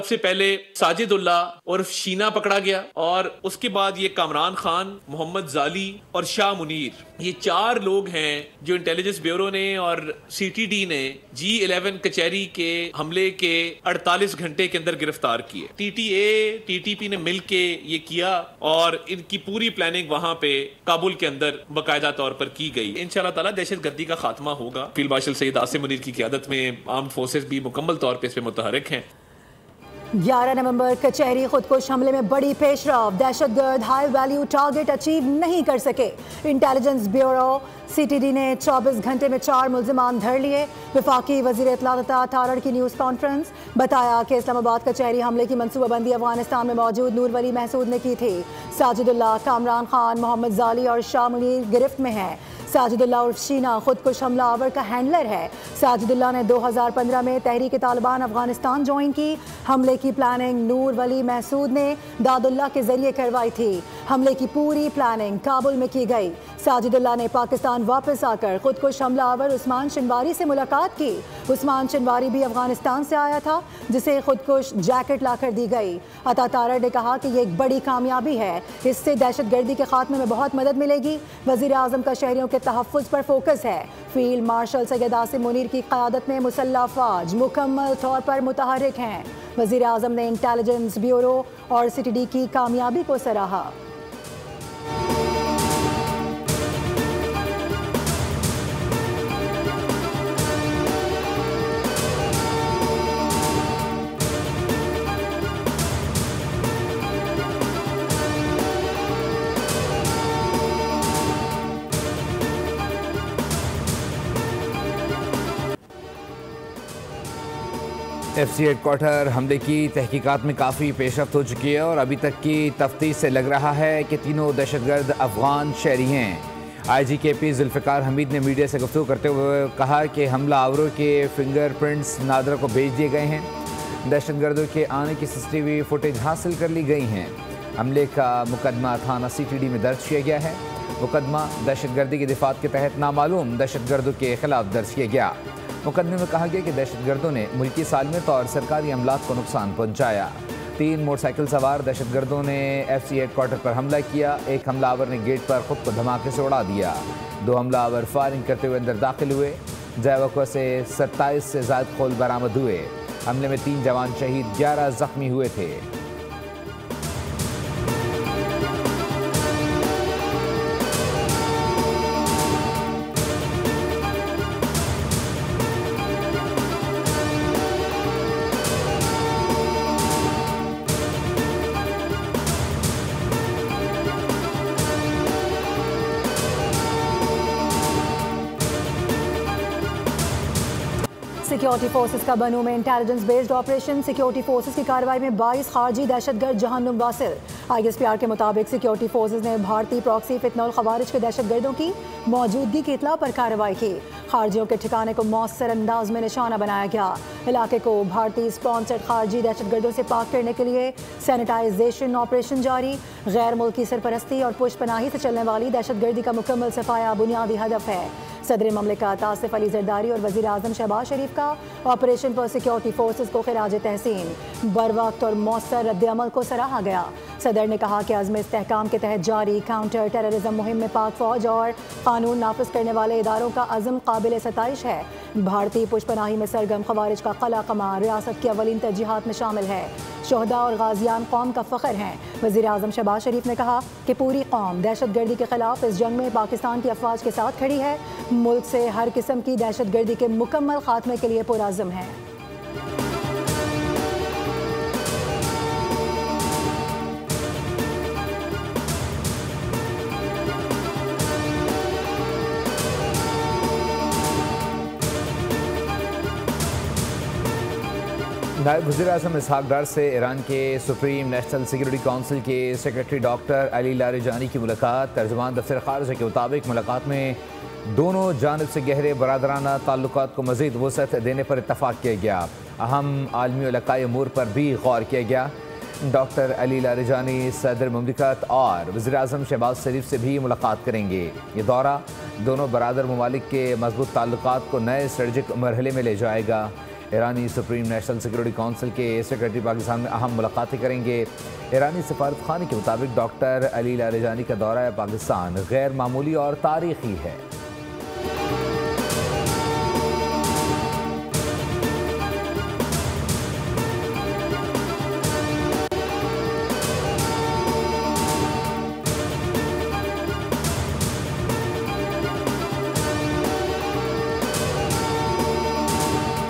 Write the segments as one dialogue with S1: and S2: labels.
S1: सबसे पहले साजिदुल्ला उर्फ शीना पकड़ा गया और उसके बाद ये कामरान खान, मोहम्मद जाली और शाह मुनीर, ये 4 लोग हैं जो इंटेलिजेंस ब्यूरो ने और सीटीडी ने G11 कचहरी के हमले के 48 घंटे के अंदर गिरफ्तार किए। टीटीए टीटीपी ने मिलके ये किया और इनकी पूरी प्लानिंग वहां पे काबुल के अंदर बाकायदा तौर पर की गई। इंशाअल्लाह ताला दहशतगर्दी का खात्मा होगा। फील्ड मार्शल सैयद आसिम मुनीर की क़यादत में आर्म्ड फोर्सेस भी मुकम्मल तौर पर इस पर मुतहरिक हैं।
S2: 11 नवंबर कचहरी खुदकुश हमले में बड़ी पेशरफ, दहशतगर्द हाई वैल्यू टारगेट अचीव नहीं कर सके। इंटेलिजेंस ब्यूरो सीटीडी ने 24 घंटे में 4 मुल्जिमान धर लिए। वफाकी वजीर इत्तलात तारड़ की न्यूज़ कॉन्फ्रेंस, बताया कि इस्लामाबाद कचहरी हमले की मनसूबाबंदी अफगानिस्तान में मौजूद नूर वली महसूद ने की थी। साजिदुल्ला, कामरान खान, मोहम्मद जाली और शाह मुनीर गिरफ्त में हैं। साजिदुल्ला उर्फ शीना खुदकुश हमलावर का हैंडलर है। साजिदुल्ला ने 2015 में तहरीक तालिबान अफगानिस्तान ज्वाइन की। हमले की प्लानिंग नूर वली महसूद ने दादुल्ला के जरिए करवाई थी। हमले की पूरी प्लानिंग काबुल में की गई। साजिदुल्ला ने पाकिस्तान वापस आकर खुदकुश हमलावर उस्मान शिनवारी से मुलाकात की। उस्मान शिनवारी भी अफगानिस्तान से आया था, जिसे खुदकुश जैकेट लाकर दी गई। अता तारड़ ने कहा कि ये एक बड़ी कामयाबी है, इससे दहशतगर्दी के खात्मे में बहुत मदद मिलेगी। वजीर आजम का शहरियों के तहफ़्फ़ुज़ पर फोकस है। फील्ड मार्शल सैयद आसिम मुनीर की क़यादत में मुसल्लह फ़ौज मुकम्मल तौर पर मुतहरिक हैं। वजीर आजम ने इंटेलिजेंस ब्यूरो और सीटीडी की कामयाबी को सराहा।
S3: FC हेडक्वार्टर हमले की तहकीकात में काफ़ी पेशरफ्त हो चुकी है और अभी तक की तफ्तीश से लग रहा है कि तीनों दहशतगर्द अफगान शहरी हैं। IGKP जुल्फ़िकार हमीद ने मीडिया से गुफ्तगू करते हुए कहा कि हमला आवरों के फिंगरप्रिंट्स नादरा को भेज दिए गए हैं। दहशतगर्दों के आने की CCTV फुटेज हासिल कर ली गई हैं। हमले का मुकदमा थाना CTD में दर्ज किया गया है। मुकदमा दहशतगर्दी के दिफात के तहत नामालूम दहशतगर्दों के खिलाफ दर्ज किया गया। मुकदमे में कहा गया कि दहशतगर्दों ने मुल्की सालमियत और सरकारी अमलाक को नुकसान पहुंचाया। 3 मोटरसाइकिल सवार दहशतगर्दों ने FC हेडक्वार्टर पर हमला किया। एक हमलावर ने गेट पर खुद को धमाके से उड़ा दिया। 2 हमलावर फायरिंग करते हुए अंदर दाखिल हुए। जैवको से 27 से ज़ायद खोल बरामद हुए। हमले में 3 जवान शहीद, 11 जख्मी हुए थे।
S2: सिक्योरिटी फोर्सेस का बनू में intelligence based operation. Security forces की कार्रवाई में 22 खारजी दहशतगर्द जहन्नुम वासिल। ISPR के मुताबिक सिक्योरिटी फोर्सेस ने भारतीय प्रॉक्सी फितनउल खवारिज के दहशतगर्दों की मौजूदगी की इतला पर कार्रवाई की। खारजियों के ठिकाने को मौसर अंदाज में निशाना बनाया गया। इलाके को भारतीय स्पॉन्सर्ड खारजी दहशतगर्दों से पाक करने के लिए सैनिटाइजेशन ऑपरेशन जारी। गैर मुल्की सरपरस्ती और पुष्पनाही से चलने वाली दहशतगर्दी का मुकम्मल सफाया बुनियादी हदफ है। सदर ममलिकत आसिफ अली जरदारी और वज़ीर आज़म शहबाज शरीफ का ऑपरेशन पर सिक्योरिटी फोर्सेस को खिराज तहसीन, बर वक्त और मौसर रद्द अमल को सराहा गया। सदर ने कहा कि अज़्म इस्तेहकाम के तहत जारी काउंटर टेररिज्म मुहिम में पाक फौज और कानून नाफिज करने वाले इदारों का अज़म काबिल सताइश है। भारतीय पुष्पनाही में सरगम खवारिज का कला कमान रियासत की अवलिन तरजीहात में शामिल है। शोहदा और गाजियान कौम का फ़ख्र हैं। वज़ीर आज़म शहबाज शरीफ ने कहा कि पूरी कौम दहशतगर्दी के खिलाफ इस जंग में पाकिस्तान की अफवाज के साथ खड़ी है। मुल्क से हर किस्म की दहशतगर्दी के मुकम्मल खात्मे के लिए पुरअज़्म है।
S3: नायब वज़ीर आज़म इसहाक डार से ईरान के सुप्रीम नेशनल सिक्योरिटी काउंसिल के सेक्रेटरी डॉक्टर अली लारिजानी की मुलाकात। तर्जुमान दफ्तर ख़ारिजा के मुताबिक मुलाकात में दोनों जानिब से गहरे बरादराना ताल्लुकात को मज़ीद वसअत देने पर इत्तफ़ाक़ किया गया। अहम आलमी और इलाक़ाई अमूर पर भी गौर किया गया। डॉक्टर अली लारिजानी सदर ममलिकत और वज़ीर आज़म शहबाज शरीफ से भी मुलाकात करेंगे। ये दौरा दोनों बरादर ममालिक के मजबूत ताल्लुकात को नए स्ट्रेटजिक मरहले में ले जाएगा। ईरानी सुप्रीम नेशनल सिक्योरिटी काउंसिल के सेक्रेटरी पाकिस्तान में अहम मुलाकातें करेंगे। ईरानी सफारत खाने के मुताबिक डॉक्टर अली लारिजानी का दौरा पाकिस्तान गैर मामूली और तारीखी है।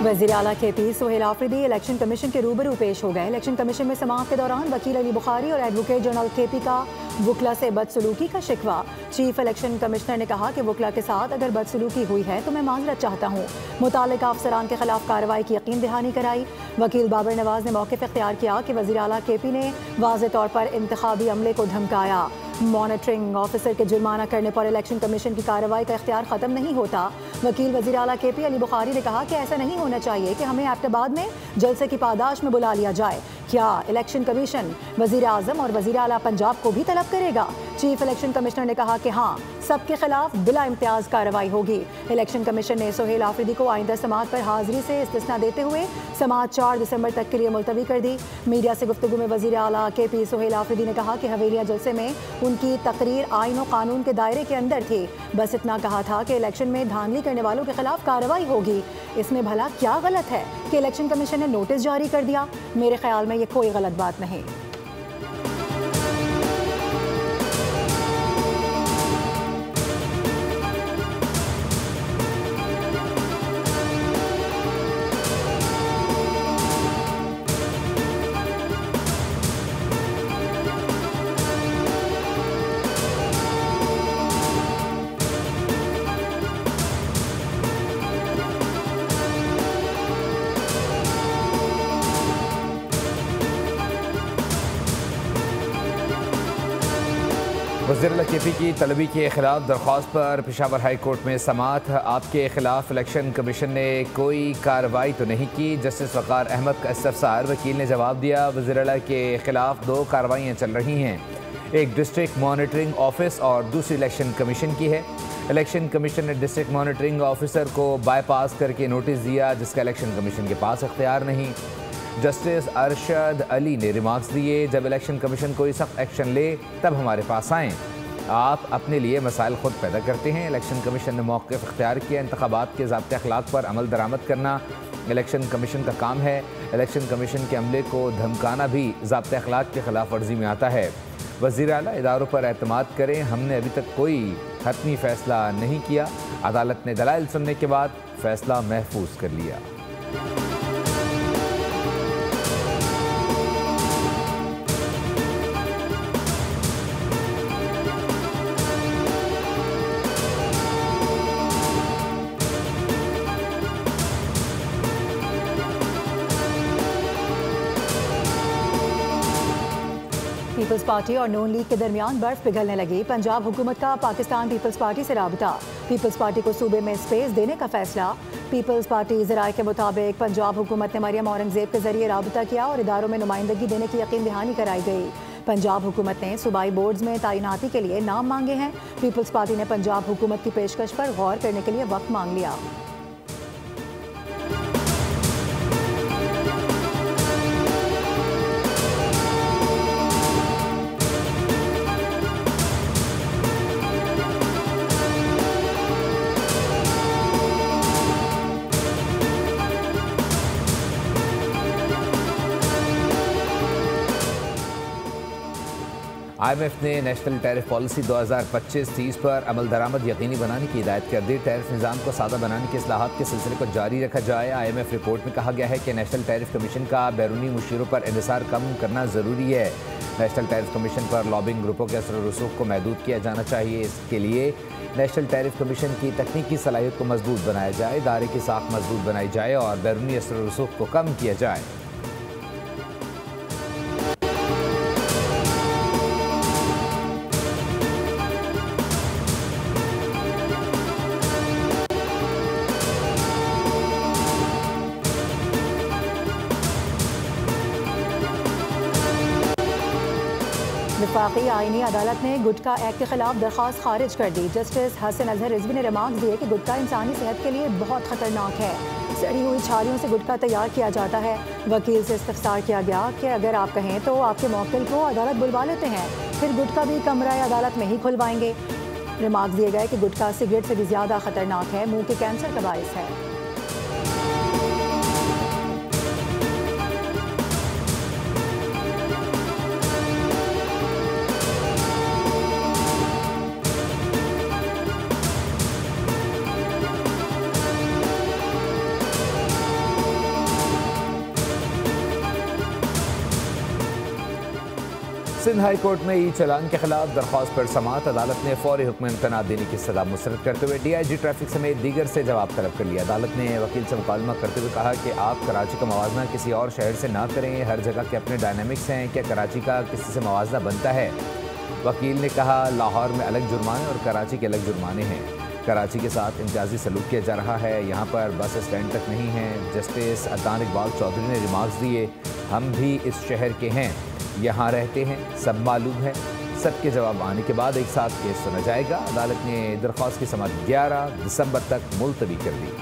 S2: वज़ीर आला KP Suhail Afridi election commission के रूबरू पेश हो गए। इलेक्शन कमीशन में समाअत के दौरान वकील अली बुखारी और एडवोकेट जनरल KP का वकला से बदसलूकी का शिकवा। चीफ इलेक्शन कमिश्नर ने कहा कि वकला के साथ अगर बदसलूकी हुई है तो मैं माजरत चाहता हूँ। मुतालिका अफसरान के खिलाफ कार्रवाई की यकीन दहानी कराई। वकील बाबर नवाज ने मौक़िफ़ इख्तियार किया कि वज़ीर आला KP ने वाज़ेह तौर पर इंतखाबी अमले को धमकाया। मॉनिटरिंग ऑफिसर के जुर्माना करने पर इलेक्शन कमीशन की कार्रवाई का इख्तियार ख़त्म नहीं होता। वकील वज़ीर आला KP अली बुखारी ने कहा कि ऐसा नहीं होना चाहिए कि हमें एबटाबाद में जलसे की पादाश में बुला लिया जाए। क्या इलेक्शन कमीशन वज़ीर आज़म और वज़ीर आला पंजाब को भी तलब करेगा? चीफ इलेक्शन कमिश्नर ने कहा कि हाँ, सबके खिलाफ बिला इम्तियाज़ कार्रवाई होगी। इलेक्शन कमीशन ने सुहेल आफरीदी को आइंदा समाअत पर हाजिरी से इस्तिस्ना देते हुए समाअत 4 दिसंबर तक के लिए मुलतवी कर दी। मीडिया से गुफ्तगू में वज़ीर आला KP सुहेल आफरीदी ने कहा कि हवेलिया जलसे में उनकी तकरीर आइन और कानून के दायरे के अंदर थी। बस इतना कहा था कि इलेक्शन में धांधली करने वालों के खिलाफ कार्रवाई होगी। इसमें भला क्या गलत है कि इलेक्शन कमीशन ने नोटिस जारी कर दिया? मेरे ख्याल में ये कोई गलत बात नहीं।
S3: वज़ीर आला KP की तलबी के खिलाफ दरख्वास्त पर पेशावर हाई कोर्ट में समाअत। आपके खिलाफ इलेक्शन कमीशन ने कोई कार्रवाई तो नहीं की, जस्टिस वक़ार अहमद का इस्तफसार। वकील ने जवाब दिया, वज़ीर आला के खिलाफ 2 कार्रवाइयाँ चल रही हैं, एक डिस्ट्रिक्ट मॉनिटरिंग ऑफिस और दूसरी इलेक्शन कमीशन की है। इलेक्शन कमीशन ने डिस्ट्रिक्ट मॉनिटरिंग ऑफिसर को बाईपास करके नोटिस दिया, जिसका इलेक्शन कमीशन के पास इख्तियार नहीं। जस्टिस अरशद अली ने रिमार्क्स दिए, जब इलेक्शन कमीशन कोई सख्त एक्शन ले तब हमारे पास आएँ। आप अपने लिए मसाइल खुद पैदा करते हैं। इलेक्शन कमीशन ने मौक़िफ़ इख्तियार किया, इंतखाबात के ज़ाब्ते अखलाक पर अमल दरामद करना इलेक्शन कमीशन का काम है। इलेक्शन कमीशन के अमले को धमकाना भी ज़ाब्ते अखलाक के खिलाफ वर्जी में आता है। वज़ीर आला इदारों पर एतमाद करें, हमने अभी तक कोई हतमी फ़ैसला नहीं किया। अदालत ने दलाइल सुनने के बाद फ़ैसला महफूज कर लिया।
S2: पीपल्स पार्टी और नून लीग के दरमियान बर्फ पिघलने लगी। पंजाब हुकूमत का पाकिस्तान पीपल्स पार्टी से राबता। पीपल्स पार्टी को सूबे में स्पेस देने का फैसला। पीपल्स पार्टी ज़राए के मुताबिक पंजाब हुकूमत ने मरियम औरंगजेब के जरिए राबता किया और इदारों में नुमाइंदगी देने की यकीन दहानी कराई गई। पंजाब हुकूमत ने सूबाई बोर्ड्स में तैनाती के लिए नाम मांगे हैं। पीपल्स पार्टी ने पंजाब हुकूमत की पेशकश पर गौर करने के लिए वक्त मांग लिया।
S3: IMF ने नेशनल टैरिफ पॉलिसी 2025-30 पर अमल दरामद यकीनी बनाने की हिदायत कर दी। टैरिफ निज़ाम को सादा बनाने के इस्लाहात के सिलसिले को जारी रखा जाए। IMF रिपोर्ट में कहा गया है कि नेशनल टैरिफ कमीशन का बैरूनी मुशीरों पर इन्हिसार कम करना ज़रूरी है। नेशनल टैरिफ कमीशन पर लॉबिंग ग्रुपों के असर रसूख को महदूद किया जाना चाहिए। इसके लिए नेशनल टैरिफ कमीशन की तकनीकी सलाहियत को मजबूत बनाया जाए, इदारे की साख मजबूत बनाई जाए और बैरूनी असर रसूख को कम किया जाए।
S2: वफाकी आईनी अदालत ने गुटखा एक्ट के खिलाफ दरख्वास्त खारिज कर दी। जस्टिस हसन अजहर रिजवी ने रिमार्क दिए कि गुटखा इंसानी सेहत के लिए बहुत खतरनाक है। सड़ी हुई छालियों से गुटखा तैयार किया जाता है। वकील से इस्तफसार किया गया कि अगर आप कहें तो आपके मौकिल को अदालत बुलवा लेते हैं, फिर गुटखा भी कमरा अदालत में ही खुलवाएंगे। रिमार्क्स दिए गए कि गुटखा सिगरेट से भी ज़्यादा खतरनाक है, मुंह के कैंसर का बाइस है।
S3: सिंध हाई कोर्ट में ई चलान के खिलाफ दरख्वास्त पर समाअत। अदालत ने फौरी हुक्म इम्तनाअ देने की सजा मुस्तरद करते हुए DIG ट्रैफिक समेत दीगर से जवाब तलब कर लिया। अदालत ने वकील से मुकालमा करते हुए कहा कि आप कराची का मवाजना किसी और शहर से ना करें, हर जगह के अपने डायनामिक्स हैं, क्या कराची का किसी से मवाजना बनता है? वकील ने कहा लाहौर में अलग जुर्माने और कराची के अलग जुर्माने हैं। कराची के साथ इम्तियाजी सलूक किया जा रहा है, यहाँ पर बस स्टैंड तक नहीं है। जस्टिस अदनान इकबाल चौधरी ने रिमार्क्स दिए, हम भी इस शहर के हैं, यहाँ रहते हैं, सब मालूम है। सबके जवाब आने के बाद एक साथ केस सुना जाएगा। अदालत ने दरख्वास्त की समाअत 11 दिसंबर तक मुलतवी कर दी।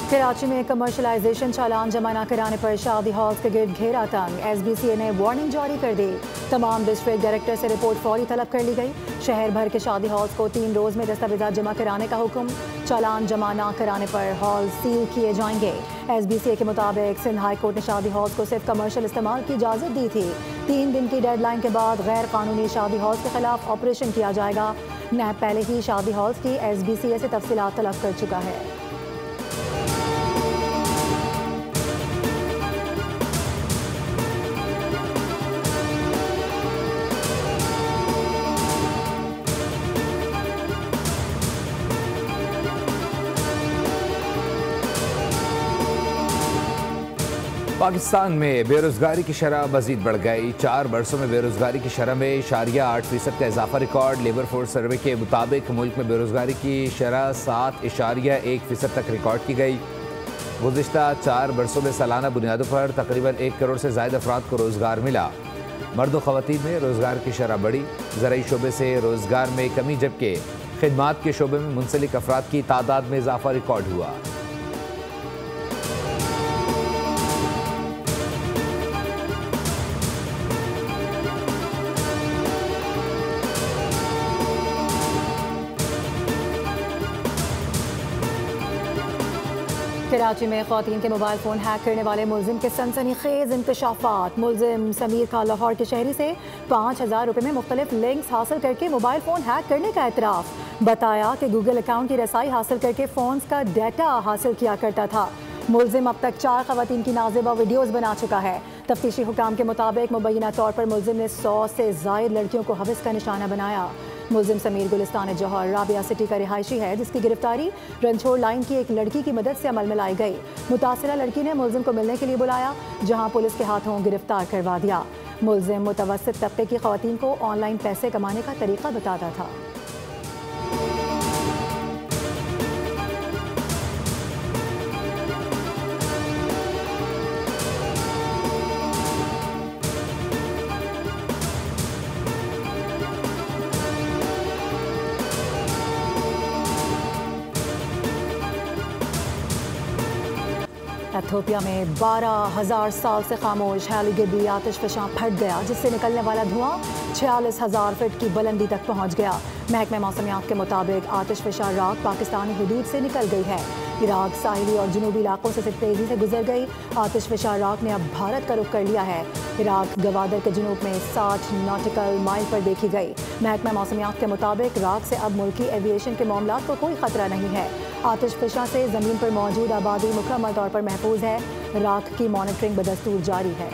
S2: कराची में कमर्शलाइजेशन चालान जमा न कराने पर शादी हॉल्स के गिर्द घेरा तंग। SBCA ने वार्निंग जारी कर दी। तमाम डिस्ट्रिक्ट डायरेक्टर से रिपोर्ट फौरी तलब कर ली गई। शहर भर के शादी हॉल्स को 3 रोज़ में दस्तावेज़ात जमा कराने का हुक्म। चालान जमा न कराने पर हॉल सील किए जाएंगे। SBCA के मुताबिक सिंध हाई कोर्ट ने शादी हॉल्स को सिर्फ कमर्शियल इस्तेमाल की इजाज़त दी थी। 3 दिन की डेडलाइन के बाद गैर कानूनी शादी हॉल्स के खिलाफ ऑपरेशन किया जाएगा। NAB पहले ही शादी हॉल्स की SBCA से तफसीलात तलब कर चुका है।
S3: पाकिस्तान में बेरोजगारी की शरह मजीद बढ़ गई। 4 बरसों में बेरोजगारी की शरह में 8% का इजाफा रिकॉर्ड। लेबर फोर्स सर्वे के मुताबिक मुल्क में बेरोजगारी की शरह 7.1% तक रिकॉर्ड की गई। गुज़िश्ता 4 बरसों में सालाना बुनियादों पर तकरीबन 1 करोड़ से ज़ायद अफराद को रोज़गार मिला। मर्द व ख़वातीन में रोज़गार की शरह बढ़ी। ज़राई शोबे से रोज़गार में कमी, जबकि खिदमात के शोबे में मुंसलिक अफराद की तादाद में इजाफा रिकॉर्ड हुआ।
S2: कराची में ख़वातीन के मोबाइल फ़ोन हैक करने वाले मुलजिम के सनसनीखेज इंकशाफात। मुलजिम समीर का लाहौर के शहरी से 5,000 रुपये में मुख्तलिफ लिंक्स हासिल करके मोबाइल फ़ोन हैक करने का एतराफ़। बताया कि गूगल अकाउंट की रसाई हासिल करके फ़ोन्स का डाटा हासिल किया करता था। मुलजिम अब तक 4 ख़वातीन की नाज़ेबा वीडियोज़ बना चुका है। तफ्तीशी हुकाम के मुताबिक मुबैना तौर पर मुलजिम ने 100 से ज़ायद लड़कियों को हवस का निशाना बनाया। मुलजिम समीर गुलिस्तान जौहर राबिया सिटी का रिहायशी है, जिसकी गिरफ्तारी रंछोड़ लाइन की एक लड़की की मदद से अमल में लाई गई। मुतासिरा लड़की ने मुलजिम को मिलने के लिए बुलाया, जहां पुलिस के हाथों गिरफ्तार करवा दिया। मुलजिम मुतवस्सित तबके की ख़वातीन को ऑनलाइन पैसे कमाने का तरीका बताता था। एथियोपिया में 12,000 साल से खामोश हेलीगिबी आतिशफशां फट गया, जिससे निकलने वाला धुआं 46,000 फीट की बुलंदी तक पहुंच गया। महकमे मौसमियात के मुताबिक आतिशफशा राख पाकिस्तानी हुदूद से निकल गई है। इराक साहिली और जनूबी इलाकों से तेजी से गुजर गई। आतिशफशा राख ने अब भारत का रुख कर लिया है। इराक गवादर के जनूब में 60 नॉटिकल माइल पर देखी गई। महकमा मौसमियात के मुताबिक राख से अब मुल्की एविएशन के मामलात को कोई खतरा नहीं है। आतिशफशा से ज़मीन पर मौजूद आबादी मुकम्मल तौर पर महफूज है। राख की मॉनिटरिंग बदस्तूर जारी है।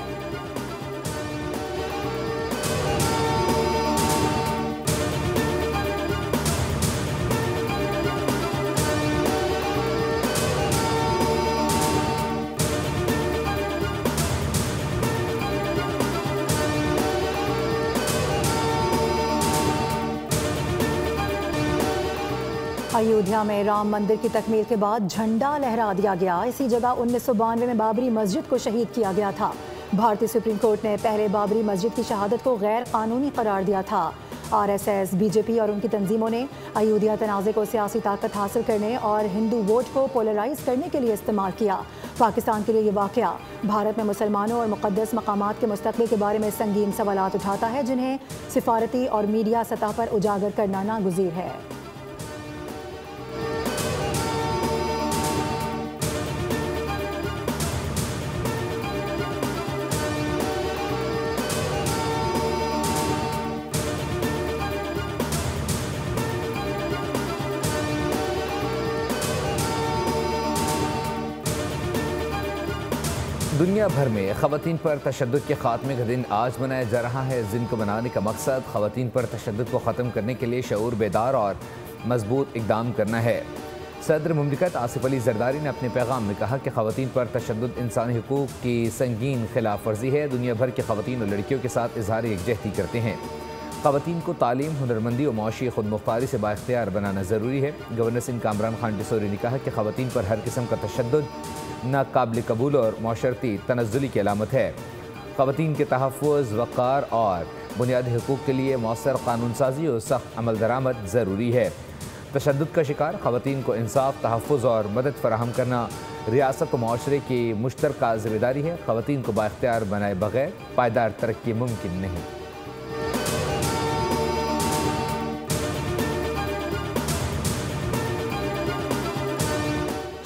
S2: अयोध्या में राम मंदिर की तकमील के बाद झंडा लहरा दिया गया। इसी जगह 1992 में बाबरी मस्जिद को शहीद किया गया था। भारतीय सुप्रीम कोर्ट ने पहले बाबरी मस्जिद की शहादत को गैर कानूनी करार दिया था। आरएसएस, बीजेपी और उनकी तंजीमों ने अयोध्या तनाज़े को सियासी ताकत हासिल करने और हिंदू वोट को पोलराइज करने के लिए इस्तेमाल किया। पाकिस्तान के लिए ये वाक़या भारत में मुसलमानों और मुक़द्दस मकामात के मुस्तक़बिल के बारे में संगीन सवालात उठाता है, जिन्हें सिफारती और मीडिया सतह पर उजागर करना नागुज़ीर है।
S3: दुनिया भर में ख़वातीन पर तशद्दुद के ख़ात्मे का दिन आज मनाया जा रहा है। इस दिन को मनाने का मकसद ख़वातीन पर तशद्दुद को ख़त्म करने के लिए शऊर बेदार और मजबूत इक़दाम करना है। सदर मुमलिकत आसिफ अली जरदारी ने अपने पैगाम में कहा कि ख़वातीन पर तशद्दुद इंसानी हुकूक़ की संगीन खिलाफ वर्जी है। दुनिया भर की ख़वातीन और लड़कियों के साथ इज़हार यकजहती करते हैं। ख़वातीन को तालीम, हुनरमंदी और मुआशी खुद मुख्तारी से बाइख्तियार बनाना ज़रूरी है। गवर्नर सिंध कामरान खान डिसोरी ने कहा कि ख़वातीन पर हर किस्म का तशद्दुद नाकाबिल कबूल और मशरती तनज़्ज़ुली की अलामत है। ख़वातीन के तहफ़्फ़ुज़, वक़ार और बुनियादी हुकूक़ के लिए मौसर कानून साजी और सख्त अमल दरामद ज़रूरी है। तशद्दुद का शिकार ख़वातीन को इंसाफ, तहफ़्फ़ुज़ और मदद फ़राहम करना रियासत और माशरे की मुश्तरका ज़िम्मेदारी है। ख़वातीन को बाइख्तियार बनाए बगैर पायदार तरक्की मुमकिन नहीं।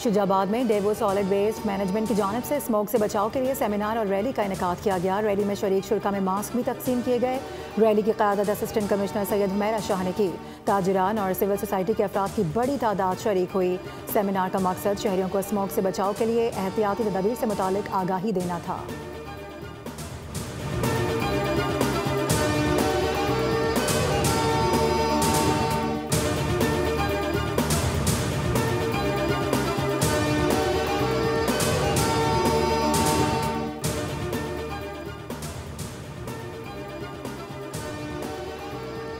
S2: शुजाबाद में डेवो सॉलिड वेस्ट मैनेजमेंट की जानिब से स्मोक से बचाव के लिए सेमिनार और रैली का इनेकाद किया गया। रैली में शरीक शुरा में मास्क भी तकसीम किए गए। रैली की क़यादत असिस्टेंट कमिश्नर सैयद हुमैरा शाह ने की। ताजिरान और सिविल सोसाइटी के अफराद की बड़ी तादाद शरीक हुई। सेमिनार का मकसद शहरियों को स्मोक से बचाव के लिए एहतियाती तदाबीर से मुतालिक आगाही देना था।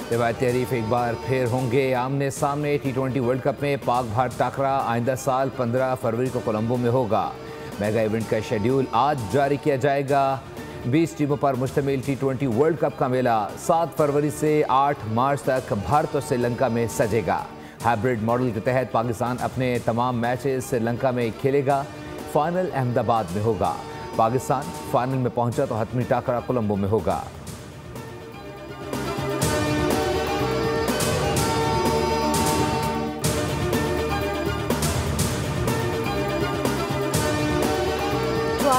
S3: रिवायती हरीफ एक बार फिर होंगे आमने सामने। T20 वर्ल्ड कप में पाक भारत टाकरा आइंदा साल 15 फरवरी को कोलंबो में होगा। मेगा इवेंट का शेड्यूल आज जारी किया जाएगा। 20 टीमों पर मुश्तमिल T20 वर्ल्ड कप का मेला 7 फरवरी से 8 मार्च तक भारत और श्रीलंका में सजेगा। हाइब्रिड मॉडल के तहत पाकिस्तान अपने तमाम मैचेस श्रीलंका में खेलेगा। फाइनल अहमदाबाद में होगा। पाकिस्तान फाइनल में पहुंचा तो हतमी टाकरा कोलंबो में होगा।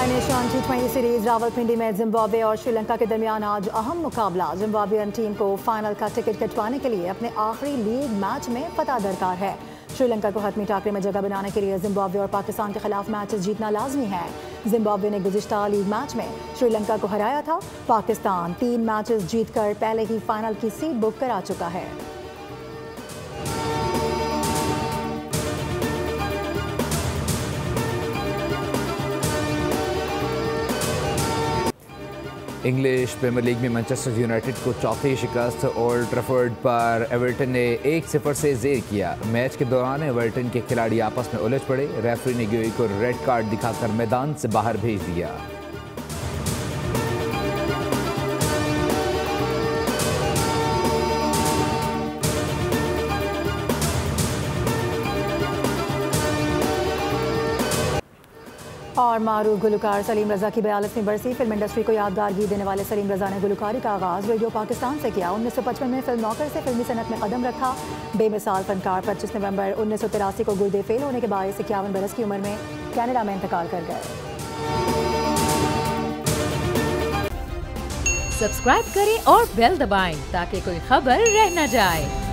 S2: नेशन T20 सीरीज रावलपिंडी में जिम्बाब्वे और श्रीलंका के दरमियान आज अहम मुकाबला। जिम्बाब्वेन टीम को फाइनल का टिकट कटवाने के लिए अपने आखिरी लीग मैच में फतह दरकार है। श्रीलंका को हतमी टाकरे में जगह बनाने के लिए जिम्बाब्वे और पाकिस्तान के खिलाफ मैचेस जीतना लाजमी है। जिम्बाब्वे ने गुज़िश्ता लीग मैच में श्रीलंका को हराया था। पाकिस्तान 3 मैचेस जीतकर पहले ही फाइनल की सीट बुक करा चुका है।
S3: इंग्लिश प्रीमियर लीग में मैनचेस्टर यूनाइटेड को चौथी शिकस्त। ओल्ड ट्रैफर्ड पर एवर्टन ने 1-0 से ज़ेर किया। मैच के दौरान एवर्टन के खिलाड़ी आपस में उलझ पड़े। रेफरी ने गियोई को रेड कार्ड दिखाकर मैदान से बाहर भेज दिया।
S2: और मारूफ गुलकार सलीम रज़ा की 42वीं बरसी। फिल्म इंडस्ट्री को यादगार गीत देने वाले सलीम रज़ा ने गुलकारी का आगाज़ रेडियो पाकिस्तान से किया। 1955 में फिल्म नौकर से फिल्मी सनत में कदम रखा। बेमिसाल फनकार 25 नवंबर 1983 को गुर्दे फेल होने के बायस 51 बरस की उम्र में कनाडा में इंतकाल कर गए।
S4: सब्सक्राइब करें और बेल दबाएं ताकि कोई खबर रह न जाए।